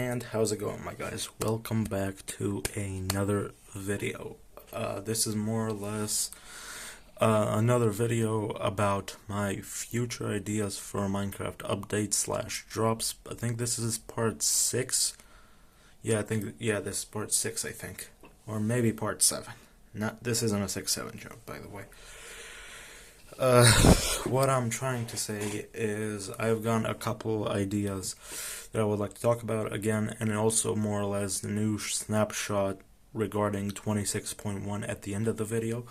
And how's it going, my guys? Welcome back to another video. This is more or less another video about my future ideas for Minecraft updates / drops. I think this is part 6. Yeah, this is part 6, I think. Or maybe part 7. This isn't a 6-7 joke, by the way. What I'm trying to say is I've got a couple ideas that I would like to talk about again, and also more or less the new snapshot regarding 26.1 at the end of the video.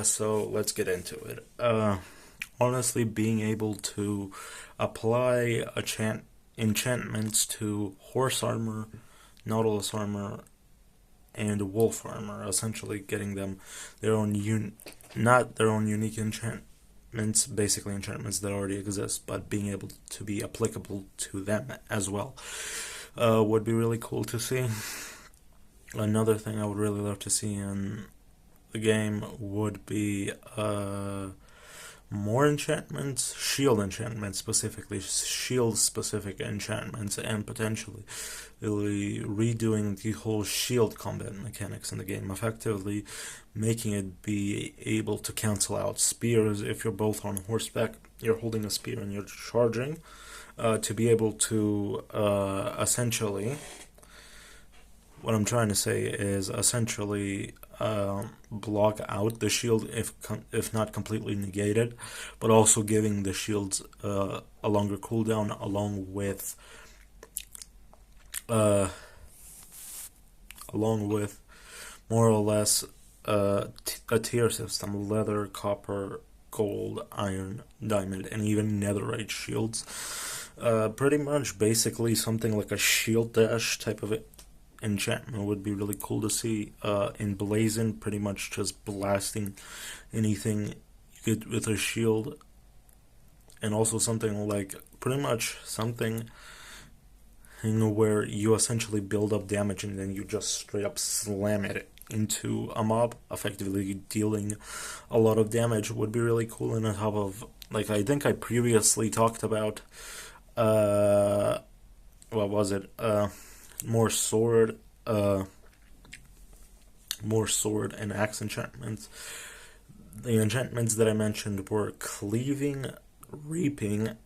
So let's get into it. Honestly, being able to apply enchantments to horse armor, nautilus armor, and wolf armor, essentially getting them their own not their own unique enchantments, basically enchantments that already exist, but being able to be applicable to them as well, would be really cool to see. Another thing I would really love to see in the game would be more enchantments, shield enchantments specifically, shield specific enchantments, and potentially really redoing the whole shield combat mechanics in the game, effectively making it be able to cancel out spears. If you're both on horseback, you're holding a spear and you're charging, to be able to essentially, what I'm trying to say is essentially block out the shield if not completely negated, but also giving the shields a longer cooldown, along with more or less a tier system: leather, copper, gold, iron, diamond, and even netherite shields. Pretty much basically something like a shield dash type of enchantment would be really cool to see in Blazing, pretty much just blasting anything you get with a shield. And also something like, pretty much something where you essentially build up damage and then you just straight up slam it into a mob, effectively dealing a lot of damage, would be really cool. And on top of, like, I think I previously talked about what was it, more sword and axe enchantments. The enchantments that I mentioned were cleaving, reaping,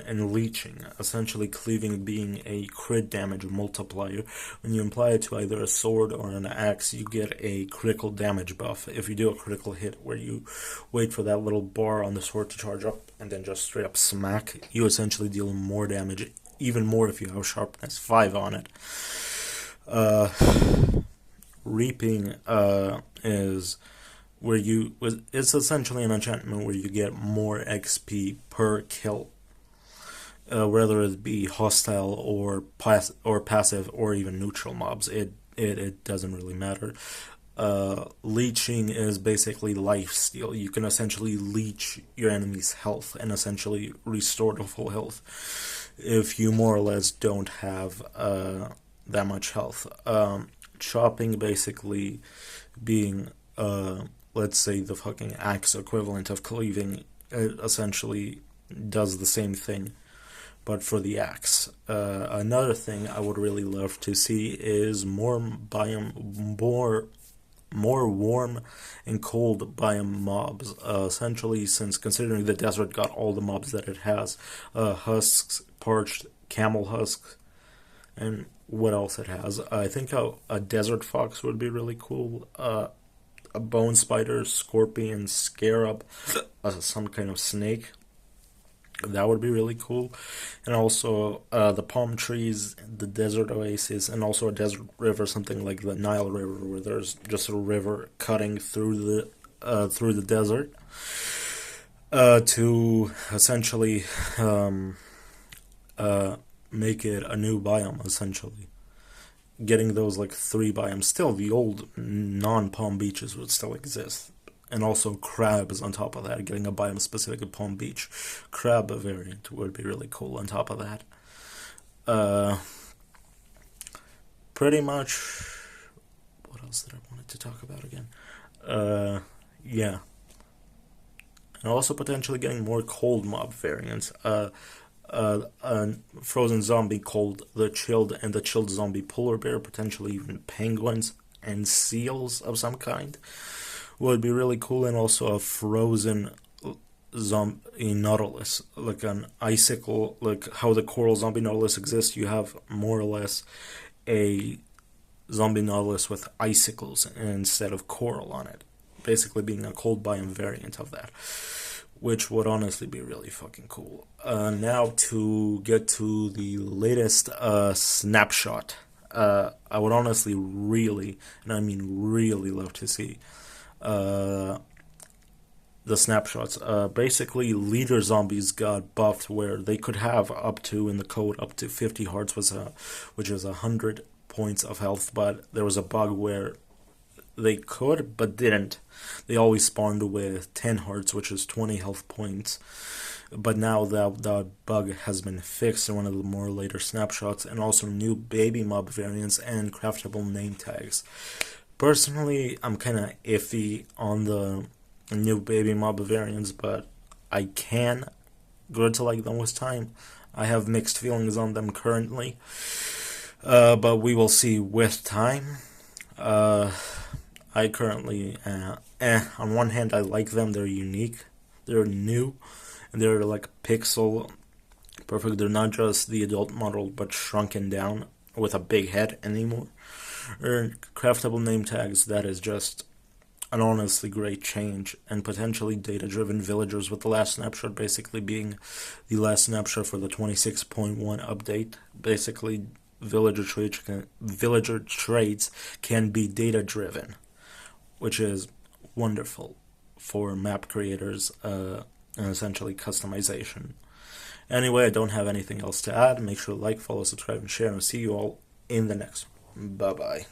and leeching. Essentially, cleaving being a crit damage multiplier. When you apply it to either a sword or an axe, you get a critical damage buff. If you do a critical hit where you wait for that little bar on the sword to charge up and then just straight up smack, you essentially deal more damage, even more if you have sharpness 5 on it. Reaping is where it's essentially an enchantment where you get more XP per kill, whether it be hostile or passive or even neutral mobs. It doesn't really matter. Leeching is basically lifesteal. You can essentially leech your enemy's health and essentially restore to full health if you more or less don't have that much health. Chopping basically being, let's say, the fucking axe equivalent of cleaving. It essentially does the same thing, but for the axe. Another thing I would really love to see is more warm and cold biome mobs. Essentially, since considering the desert got all the mobs that it has, husks, parched camel husks, and what else it has. I think a desert fox would be really cool. A bone spider, scorpion, scarab, some kind of snake. That would be really cool. And also the palm trees, the desert oasis, and also a desert river, something like the Nile River, where there's just a river cutting through the desert, to essentially make it a new biome, essentially. Getting those like 3 biomes. Still, the old non-Palm Beaches would still exist. And also crabs on top of that, getting a biome specific to Palm Beach. Crab variant would be really cool on top of that. Pretty much, what else did I want to talk about again? Yeah. And also potentially getting more cold mob variants. a frozen zombie called the chilled, and the chilled zombie polar bear, potentially even penguins and seals of some kind would be really cool, and also a frozen zombie nautilus, like an icicle, like how the coral zombie nautilus exists. You have more or less a zombie nautilus with icicles instead of coral on it, basically being a cold biome variant of that, which would honestly be really fucking cool. Now to get to the latest snapshot. I would honestly really, and I mean really, love to see uh, the snapshots. Basically, leader zombies got buffed where they could have up to, in the code, up to 50 hearts, which is 100 points of health, but there was a bug where they could but didn't. They always spawned with 10 hearts, which is 20 health points. But now that bug has been fixed in one of the more later snapshots, and also new baby mob variants and craftable name tags. Personally, I'm kind of iffy on the new baby mob variants, but I can grow to like them with time. I have mixed feelings on them currently, but we will see with time. I currently, on one hand, I like them. They're unique, they're new, and they're like pixel perfect. They're not just the adult model, but shrunken down with a big head anymore. Or craftable name tags, that is just an honestly great change, and potentially data-driven villagers, with the last snapshot basically being the last snapshot for the 26.1 update. Basically, villager traits can be data-driven, which is wonderful for map creators and essentially customization. Anyway, I don't have anything else to add. Make sure to like, follow, subscribe, and share, and I'll see you all in the next one. Bye bye.